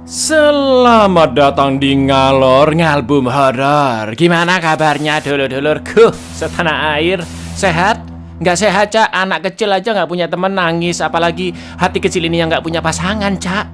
Selamat datang di Ngalor Ngalbum Horor. Gimana kabarnya dulur-dulurku setanah air? Sehat? Nggak sehat, Cak. Anak kecil aja nggak punya temen nangis. Apalagi hati kecil ini yang nggak punya pasangan, Cak.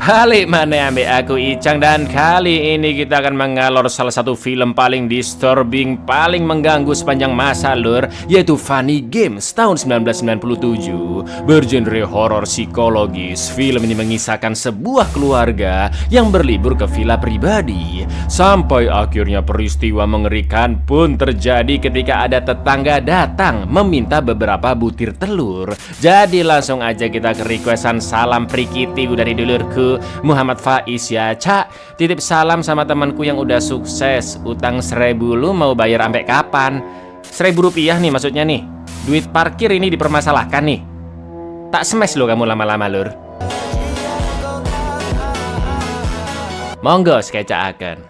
Balik mana ambek aku Icang, dan kali ini kita akan mengalor salah satu film paling disturbing, paling mengganggu sepanjang masa lur, yaitu Funny Games tahun 1997. Bergenre horor psikologis, film ini mengisahkan sebuah keluarga yang berlibur ke villa pribadi. Sampai akhirnya peristiwa mengerikan pun terjadi ketika ada tetangga datang meminta beberapa butir telur. Jadi langsung aja kita ke requestan salam prikiti dari dulurku Muhammad Faiz ya. Cak, titip salam sama temanku yang udah sukses. Utang 1.000 lu mau bayar sampai kapan? 1.000 rupiah nih maksudnya nih. Duit parkir ini dipermasalahkan nih. Tak smash lo kamu lama-lama lur. Monggo sketsaken.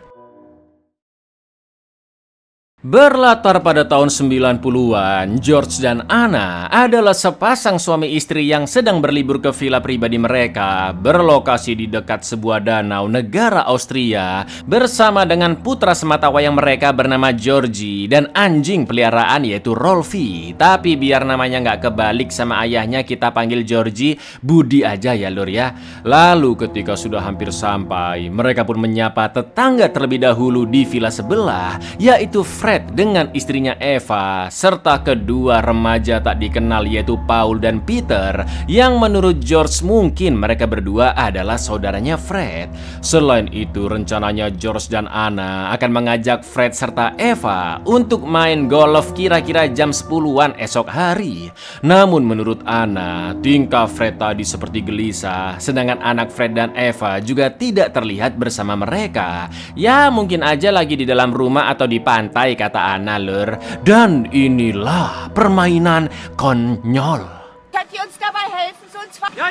Berlatar pada tahun 90-an, George dan Anna adalah sepasang suami istri yang sedang berlibur ke villa pribadi mereka, berlokasi di dekat sebuah danau negara Austria, bersama dengan putra sematawayang mereka bernama Georgie dan anjing peliharaan yaitu Rolfie. Tapi biar namanya nggak kebalik sama ayahnya, kita panggil Georgie Budi aja ya lur ya. Lalu ketika sudah hampir sampai, mereka pun menyapa tetangga terlebih dahulu di villa sebelah, yaitu Fred dengan istrinya Eva, serta kedua remaja tak dikenal yaitu Paul dan Peter, yang menurut George mungkin mereka berdua adalah saudaranya Fred. Selain itu, rencananya George dan Anna akan mengajak Fred serta Eva untuk main golf kira-kira jam 10-an esok hari. Namun menurut Anna, tingkah Fred tadi seperti gelisah, sedangkan anak Fred dan Eva juga tidak terlihat bersama mereka. Ya mungkin aja lagi di dalam rumah atau di pantai, kata Anna lur. Dan inilah permainan konyol. Könnt ihr uns dabei helfen? Sonst Ja,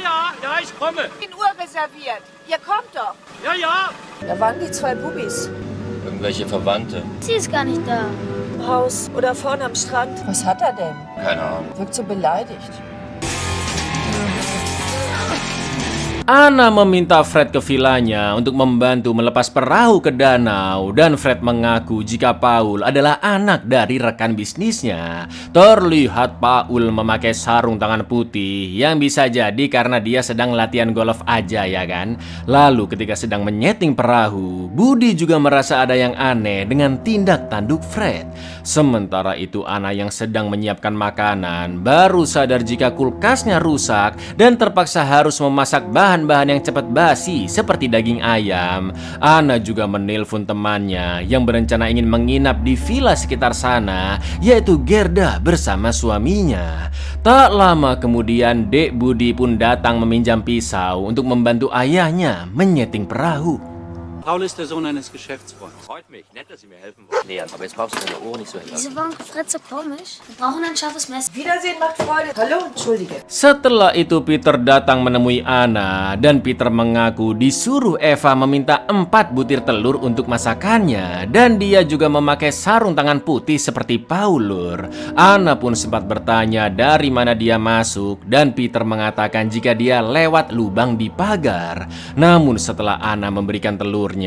ich komme. 10 Uhr reserviert. Ihr kommt doch. Ja. Da waren die 2 Bubis. Irgendwelche Verwandte. Sie ist gar nicht da. Im Haus oder vorne am Strand. Was hat er denn? Keine Ahnung. Wirkt so beleidigt. Anna meminta Fred ke villanya untuk membantu melepas perahu ke danau, dan Fred mengaku jika Paul adalah anak dari rekan bisnisnya. Terlihat Paul memakai sarung tangan putih, yang bisa jadi karena dia sedang latihan golf aja ya kan. Lalu ketika sedang menyeting perahu, Budi juga merasa ada yang aneh dengan tindak tanduk Fred. Sementara itu Anna yang sedang menyiapkan makanan baru sadar jika kulkasnya rusak dan terpaksa harus memasak bahan-bahan yang cepat basi seperti daging ayam. Anna juga menelpon temannya yang berencana ingin menginap di villa sekitar sana, yaitu Gerda bersama suaminya. Tak lama kemudian Dek Budi pun datang meminjam pisau untuk membantu ayahnya menyeting perahu. Paul ist der Sohn eines Geschäftsfreundes. Freut mich, nett, dass Sie mir helfen wollen. Nee, aber jetzt brauchst du deine Ohren nicht so hängen. Wieso waren Fred so komisch? Wir brauchen ein scharfes Messer. Wiedersehen macht Freude. Hallo, entschuldige. Setelah itu Peter datang menemui Anna, dan Peter mengaku disuruh Eva meminta 4 butir telur untuk masakannya, dan dia juga memakai sarung tangan putih seperti Paulur. Anna pun sempat bertanya dari mana dia masuk, dan Peter mengatakan jika dia lewat lubang di pagar. Namun setelah Anna memberikan telurnya,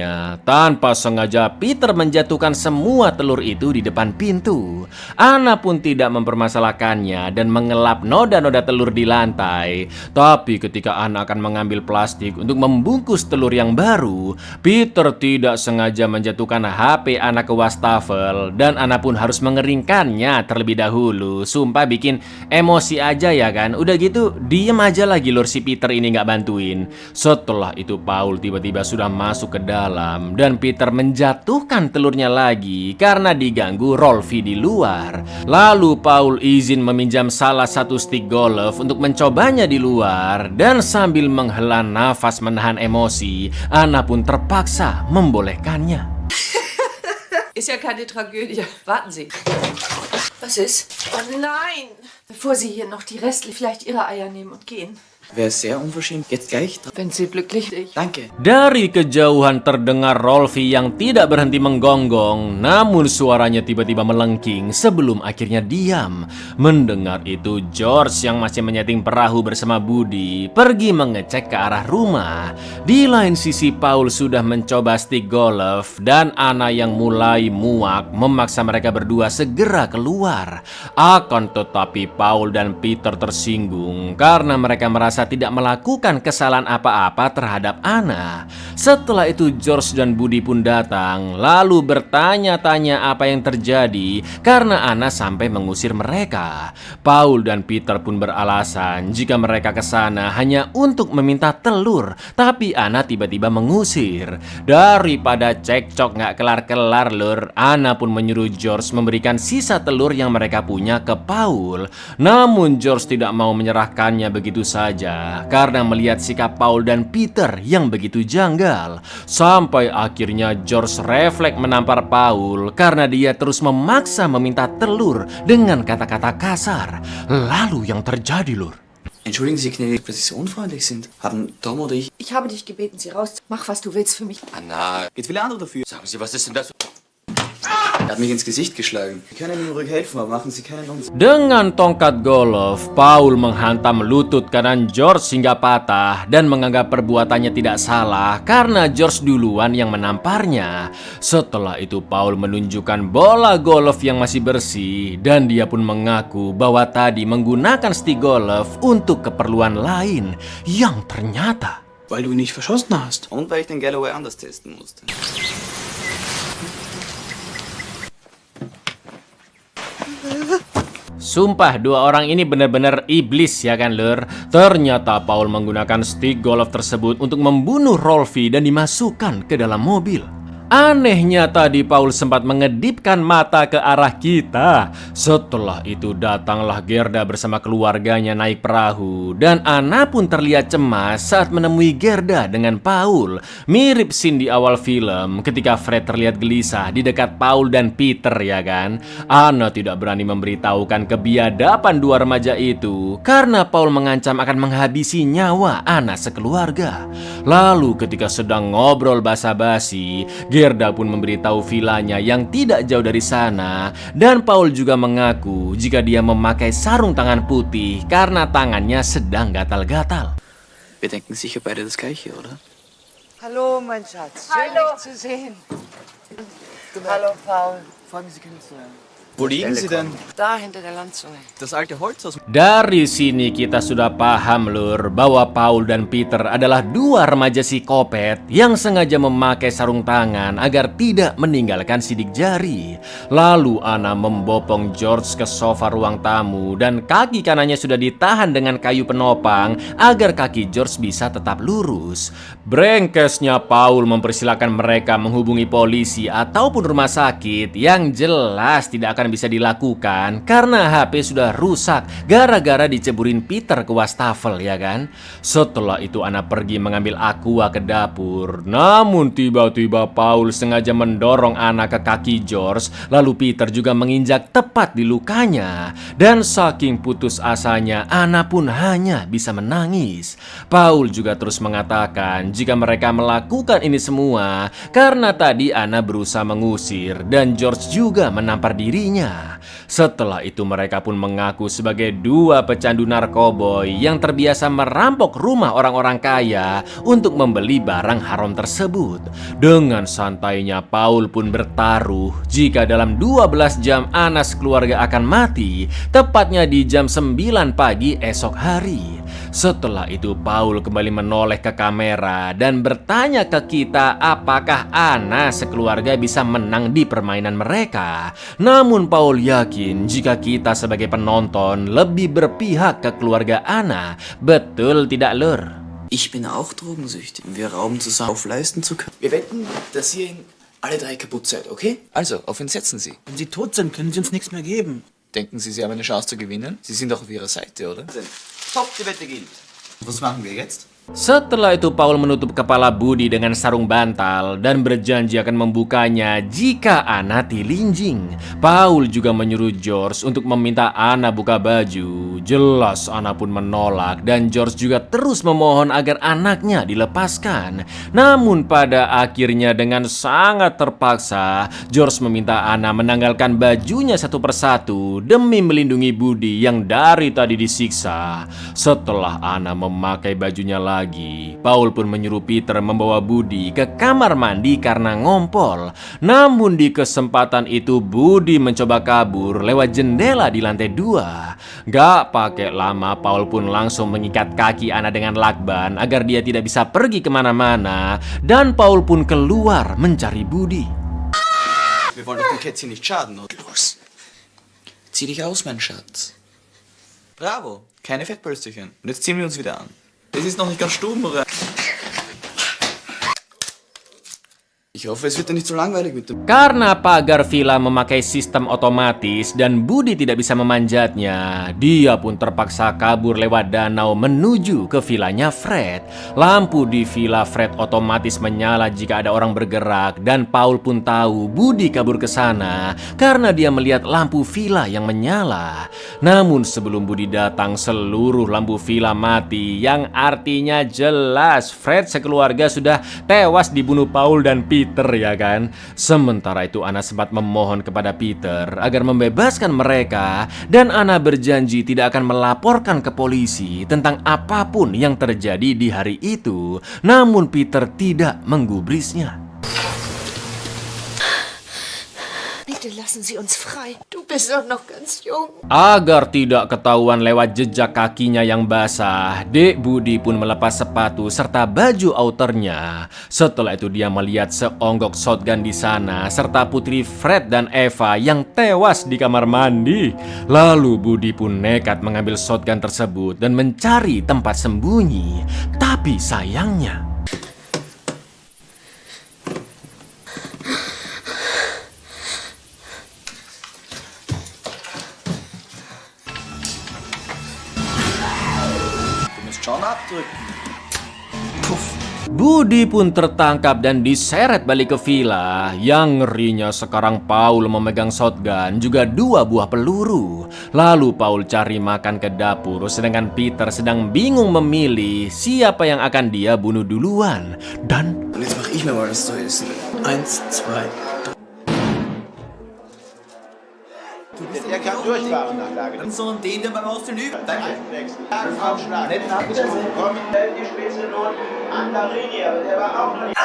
tanpa sengaja Peter menjatuhkan semua telur itu di depan pintu. Anna pun tidak mempermasalahkannya dan mengelap noda-noda telur di lantai. Tapi ketika Anna akan mengambil plastik untuk membungkus telur yang baru, Peter tidak sengaja menjatuhkan HP Anna ke wastafel, dan Anna pun harus mengeringkannya terlebih dahulu. Sumpah bikin emosi aja ya kan. Udah gitu diem aja lagi lur si Peter ini nggak bantuin. Setelah itu Paul tiba-tiba sudah masuk ke dalam, dan Peter menjatuhkan telurnya lagi karena diganggu Rolfie di luar. Lalu Paul izin meminjam salah satu stick golf untuk mencobanya di luar, dan sambil menghela nafas menahan emosi, Anna pun terpaksa membolehkannya. Ist ja keine Tragödie. Warten Sie. Was ist? Oh nein! Bevor Sie hier noch die restlich vielleicht Ihre Eier nehmen und gehen. Wäre sehr unverschämt. Jetzt gleich. Wenn sie glücklich ist. Danke. Dari kejauhan terdengar Rolfi yang tidak berhenti menggonggong, namun suaranya tiba-tiba melengking sebelum akhirnya diam. Mendengar itu, George yang masih menyeting perahu bersama Budi pergi mengecek ke arah rumah. Di lain sisi, Paul sudah mencoba stick golf dan Anna yang mulai muak memaksa mereka berdua segera keluar. Akan tetapi Paul dan Peter tersinggung karena mereka merasa tidak melakukan kesalahan apa-apa terhadap Anna. Setelah itu George dan Budi pun datang lalu bertanya-tanya apa yang terjadi karena Anna sampai mengusir mereka. Paul dan Peter pun beralasan jika mereka ke sana hanya untuk meminta telur, tapi Anna tiba-tiba mengusir. Daripada cekcok nggak kelar-kelar lur, Anna pun menyuruh George memberikan sisa telur yang mereka punya ke Paul. Namun George tidak mau menyerahkannya begitu saja karena melihat sikap Paul dan Peter yang begitu janggal. Sampai akhirnya George refleks menampar Paul karena dia terus memaksa meminta telur dengan kata-kata kasar. Lalu yang terjadi lur, Entschuldigen Sie, gnädig, dass Sie so unfreundlich sind. Haben Tom oder ich... Ich habe dich gebeten, sie raus. Mach, was du willst für mich. Anna, Gibt viele andere dafür. sagen Sie, was ist denn das? Er hat mich ins Gesicht geschlagen. Wir können Ihnen ruhig helfen, aber machen Sie keinen Unsinn. dengan tongkat golf, Paul menghantam lutut kanan George hingga patah dan menganggap perbuatannya tidak salah karena George duluan yang menamparnya. Setelah itu Paul menunjukkan bola golf yang masih bersih dan dia pun mengaku bahwa tadi menggunakan stick golf untuk keperluan lain yang ternyata Weil du ihn nicht verschossen hast. Und weil ich den Galloway anders testen musste. Sumpah dua orang ini benar-benar iblis ya kan lur. Ternyata Paul menggunakan stick golf tersebut untuk membunuh Rolfi dan dimasukkan ke dalam mobil. Anehnya tadi Paul sempat mengedipkan mata ke arah kita. Setelah itu datanglah Gerda bersama keluarganya naik perahu. Dan Anna pun terlihat cemas saat menemui Gerda dengan Paul. Mirip scene di awal film ketika Fred terlihat gelisah di dekat Paul dan Peter ya kan. Anna tidak berani memberitahukan kebiadaban dua remaja itu karena Paul mengancam akan menghabisi nyawa Anna sekeluarga. Lalu ketika sedang ngobrol basa-basi, Gerda pun memberitahu vilanya yang tidak jauh dari sana dan Paul juga mengaku jika dia memakai sarung tangan putih karena tangannya sedang gatal-gatal. Wir denken sicher beide das Gleiche, oder? Hallo, mein Schatz. Schön, Hallo. dich zu sehen. Hallo, Paul. Freue mich, Sie kennenzulernen. Wo liegen Sie denn? Da hinter der Landzunge. Das alte Holzhaus. Dari sini kita sudah paham lur bahwa Paul dan Peter adalah dua remaja psikopat yang sengaja memakai sarung tangan agar tidak meninggalkan sidik jari. Lalu Anna membopong George ke sofa ruang tamu dan kaki kanannya sudah ditahan dengan kayu penopang agar kaki George bisa tetap lurus. Brengkesnya Paul mempersilahkan mereka menghubungi polisi ataupun rumah sakit yang jelas tidak akan bisa dilakukan karena HP sudah rusak gara-gara diceburin Peter ke wastafel ya kan. Setelah itu Anna pergi mengambil aqua ke dapur. Namun tiba-tiba Paul sengaja mendorong Anna ke kaki George, lalu Peter juga menginjak tepat di lukanya. Dan saking putus asanya Anna pun hanya bisa menangis. Paul juga terus mengatakan jika mereka melakukan ini semua karena tadi Anna berusaha mengusir dan George juga menampar dirinya. Setelah itu mereka pun mengaku sebagai dua pecandu narkoboy yang terbiasa merampok rumah orang-orang kaya untuk membeli barang haram tersebut. Dengan santainya Paul pun bertaruh jika dalam 12 jam Anna sekeluarga akan mati, tepatnya di jam 9 pagi esok hari. Setelah itu Paul kembali menoleh ke kamera dan bertanya ke kita apakah Anna sekeluarga bisa menang di permainan mereka. Namun Paul yakin jika kita sebagai penonton lebih berpihak ke keluarga Anna. Betul tidak lur? Ich bin auch drogensüchtig. Wir rauben zusammen auf leisten zu können. Wir wetten, dass ihr ihn alle drei kaputt seid, okay? Also, auf wen setzen Sie? Wenn sie tot sind, können sie uns nichts mehr geben. Denken Sie, Sie haben eine Chance zu gewinnen? Sie sind doch auf Ihrer Seite, oder? Top, die Wette gilt. Was machen wir jetzt? Setelah itu Paul menutup kepala Budi dengan sarung bantal dan berjanji akan membukanya jika Anna tilinjing. Paul juga menyuruh George untuk meminta Anna buka baju. Jelas Anna pun menolak dan George juga terus memohon agar anaknya dilepaskan. Namun pada akhirnya dengan sangat terpaksa George meminta Anna menanggalkan bajunya satu persatu demi melindungi Budi yang dari tadi disiksa. Setelah Anna memakai bajunya lagi, Paul pun menyuruh Peter membawa Budi ke kamar mandi karena ngompol. Namun di kesempatan itu Budi mencoba kabur lewat jendela di lantai 2. Gak pakai lama Paul pun langsung mengikat kaki Anna dengan lakban agar dia tidak bisa pergi kemana-mana. Dan Paul pun keluar mencari Budi. Wir wollen doch dem Kätzchen nicht schaden, oder? Los. Zieh dich aus, mein Schatz. Bravo, keine Fettpölsterchen. Und jetzt ziehen wir uns wieder an. Es ist noch nicht ganz stumm, oder? Ich hoffe, es wird dir nicht so langweilig mit dem... Karena pagar villa memakai sistem otomatis dan Budi tidak bisa memanjatnya, dia pun terpaksa kabur lewat danau menuju ke villanya Fred. Lampu di villa Fred otomatis menyala jika ada orang bergerak dan Paul pun tahu Budi kabur ke sana karena dia melihat lampu villa yang menyala. Namun sebelum Budi datang, seluruh lampu villa mati, yang artinya jelas Fred sekeluarga sudah tewas dibunuh Paul dan Peter, ya kan? Sementara itu Anna sempat memohon kepada Peter agar membebaskan mereka dan Anna berjanji tidak akan melaporkan ke polisi tentang apapun yang terjadi di hari itu. Namun Peter tidak menggubrisnya. Bitte lassen Sie uns frei. Du bist doch noch ganz jung. Agar tidak ketahuan lewat jejak kakinya yang basah, Dek Budi pun melepas sepatu serta baju outernya. Setelah itu dia melihat seonggok shotgun di sana serta putri Fred dan Eva yang tewas di kamar mandi. Lalu Budi pun nekat mengambil shotgun tersebut dan mencari tempat sembunyi. Tapi sayangnya, Schon abdrücken. Puff. Budi pun tertangkap dan diseret balik ke villa. Yang ngerinya sekarang Paul memegang shotgun juga 2 buah peluru. Lalu Paul cari makan ke dapur, sedangkan Peter sedang bingung memilih siapa yang akan dia bunuh duluan. Dan Und jetzt mach ich mir mal was zu essen. 1, 2, 3. Der kann Durchfahrenanlage. Und so den beim Aussehen üben. Danke. Aufschlag. Netten Wiedersehen. Kommen die Spitze Not an der Linie. Der war auch noch nicht.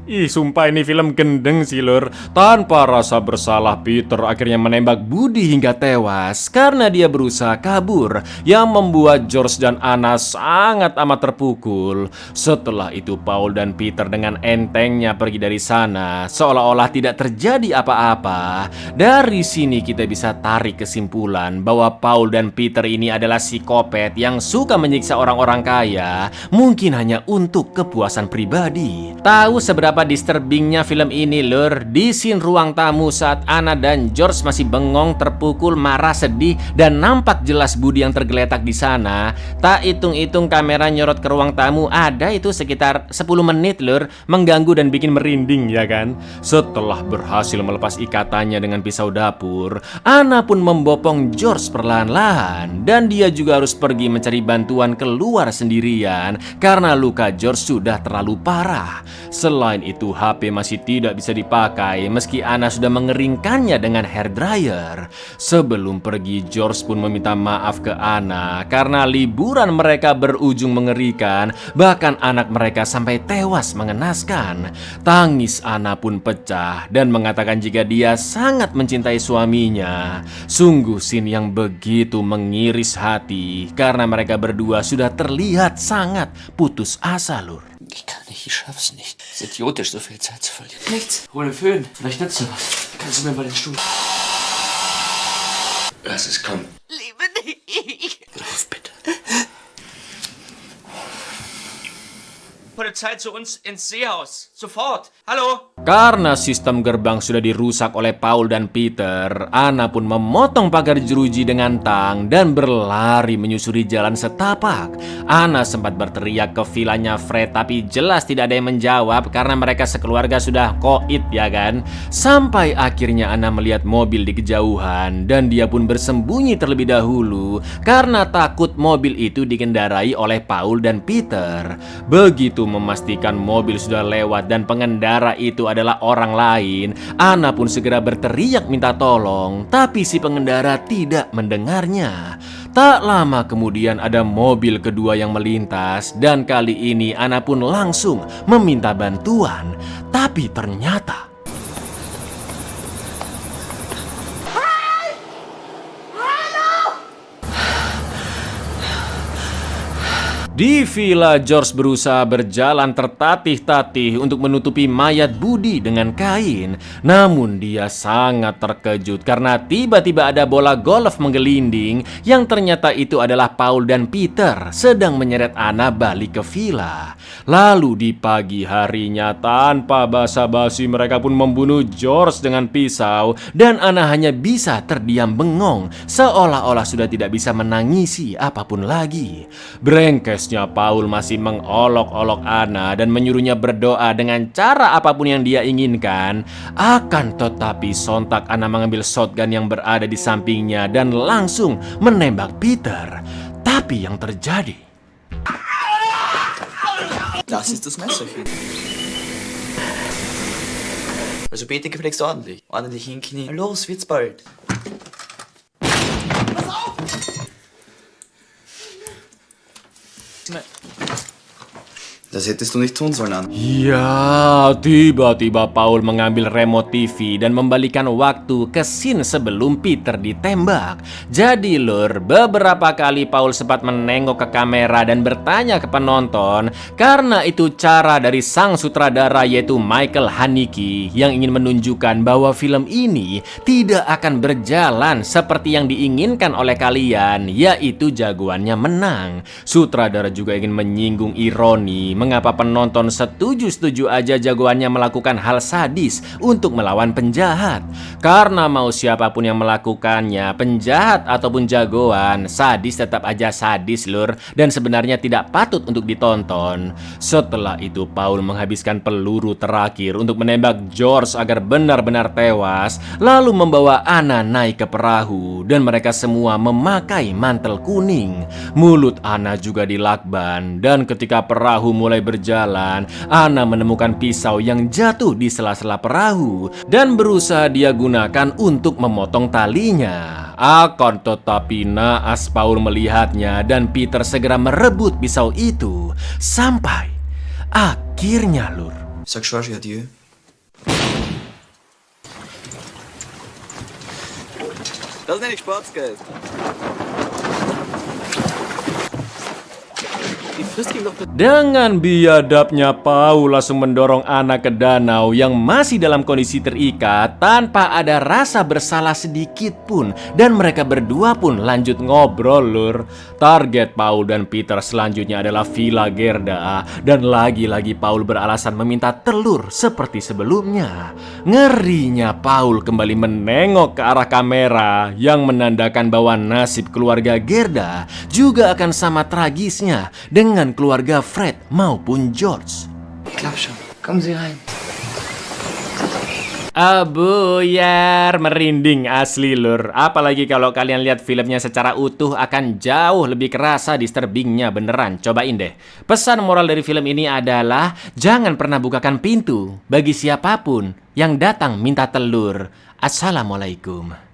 Sumpah ini film gendeng sih lur. Tanpa rasa bersalah Peter akhirnya menembak Budi hingga tewas karena dia berusaha kabur, yang membuat George dan Anna sangat amat terpukul. Setelah itu Paul dan Peter dengan entengnya pergi dari sana seolah-olah tidak terjadi apa-apa. Dari sini kita bisa tarik kesimpulan bahwa Paul dan Peter ini adalah psikopat yang suka menyiksa orang-orang kaya, mungkin hanya untuk kepuasan pribadi. Tahu seberapa disturbingnya film ini lur? Di scene ruang tamu saat Anna dan George masih bengong, terpukul, marah, sedih, dan nampak jelas Budi yang tergeletak di sana. Tak hitung-hitung kamera nyorot ke ruang tamu, ada itu sekitar 10 menit lur, mengganggu dan bikin merinding, ya kan? Setelah berhasil melepas ikatannya dengan pisau dapur, Anna pun membopong George perlahan-lahan dan dia juga harus pergi mencari bantuan keluar sendirian karena luka George sudah terlalu parah. Selain itu HP masih tidak bisa dipakai meski Anna sudah mengeringkannya dengan hair dryer. Sebelum pergi George pun meminta maaf ke Anna karena liburan mereka berujung mengerikan, bahkan anak mereka sampai tewas mengenaskan. Tangis Anna pun pecah dan mengatakan jika dia sangat mencintai suaminya. Sungguh scene yang begitu mengiris hati karena mereka berdua sudah terlihat sangat putus asa lur. Ich kann nicht, ich schaff's nicht. Es ist idiotisch, so viel Zeit zu verlieren. Nichts. Hol den Föhn, vielleicht nützt er was. Kannst du mir mal den Stuhl... Lass es kommen. Liebe dich. Ruf bitte. Polizei zu uns ins Seehaus. Sofort. Hallo? Karena sistem gerbang sudah dirusak oleh Paul dan Peter, Anna pun memotong pagar jeruji dengan tang dan berlari menyusuri jalan setapak. Anna sempat berteriak ke vilanya Fred, tapi jelas tidak ada yang menjawab karena mereka sekeluarga sudah koit, ya kan? Sampai akhirnya Anna melihat mobil di kejauhan dan dia pun bersembunyi terlebih dahulu karena takut mobil itu dikendarai oleh Paul dan Peter. Begitu memastikan mobil sudah lewat dan pengendara itu adalah orang lain, Anna pun segera berteriak minta tolong, tapi si pengendara tidak mendengarnya. Tak lama kemudian ada mobil kedua yang melintas dan kali ini Anna pun langsung meminta bantuan, tapi ternyata di villa, George berusaha berjalan tertatih-tatih untuk menutupi mayat Budi dengan kain. Namun dia sangat terkejut karena tiba-tiba ada bola golf menggelinding yang ternyata itu adalah Paul dan Peter sedang menyeret Anna balik ke villa. Lalu di pagi harinya tanpa basa-basi mereka pun membunuh George dengan pisau dan Anna hanya bisa terdiam bengong seolah-olah sudah tidak bisa menangisi apapun lagi. Brengkes Paul masih mengolok-olok Anna dan menyuruhnya berdoa dengan cara apapun yang dia inginkan. Akan tetapi sontak Anna mengambil shotgun yang berada di sampingnya dan langsung menembak Peter. Tapi yang terjadi, Das ist das Messerchen. Also bitte gefälligst ordentlich. Ordentlich hinknien. Los, wird's bald. Das hättest du nicht tun sollen, Anna. ya, tiba-tiba Paul mengambil remote TV dan membalikan waktu ke scene sebelum Peter ditembak. Jadi lur, beberapa kali Paul sempat menengok ke kamera dan bertanya ke penonton karena itu cara dari sang sutradara yaitu Michael Haneke yang ingin menunjukkan bahwa film ini tidak akan berjalan seperti yang diinginkan oleh kalian, yaitu jagoannya menang. Sutradara juga ingin menyinggung ironi mengapa penonton setuju-setuju aja jagoannya melakukan hal sadis untuk melawan penjahat. Karena mau siapapun yang melakukannya, penjahat ataupun jagoan, sadis tetap aja sadis lur, dan sebenarnya tidak patut untuk ditonton. Setelah itu Paul menghabiskan peluru terakhir untuk menembak George agar benar-benar tewas, lalu membawa Anna naik ke perahu dan mereka semua memakai mantel kuning. Mulut Anna juga dilakban dan ketika perahu mulai berjalan, Anna menemukan pisau yang jatuh di sela-sela perahu dan berusaha dia gunakan untuk memotong talinya. Akan tetapi naas Paul melihatnya dan Peter segera merebut pisau itu sampai akhirnya lur. Sag George adieu. Das nenne ich Sportsgeist. Dengan biadabnya Paul langsung mendorong Anna ke danau yang masih dalam kondisi terikat tanpa ada rasa bersalah sedikit pun, dan mereka berdua pun lanjut ngobrol lur. Target Paul dan Peter selanjutnya adalah Villa Gerda dan lagi-lagi Paul beralasan meminta telur seperti sebelumnya. Ngerinya Paul kembali menengok ke arah kamera yang menandakan bahwa nasib keluarga Gerda juga akan sama tragisnya dengan keluarga Fred maupun George. Klapp schon. Kommen Sie rein. Abuyar, merinding asli lur. Apalagi kalau kalian lihat filmnya secara utuh akan jauh lebih kerasa disturbingnya beneran. Cobain deh. Pesan moral dari film ini adalah jangan pernah bukakan pintu bagi siapapun yang datang minta telur. Assalamualaikum.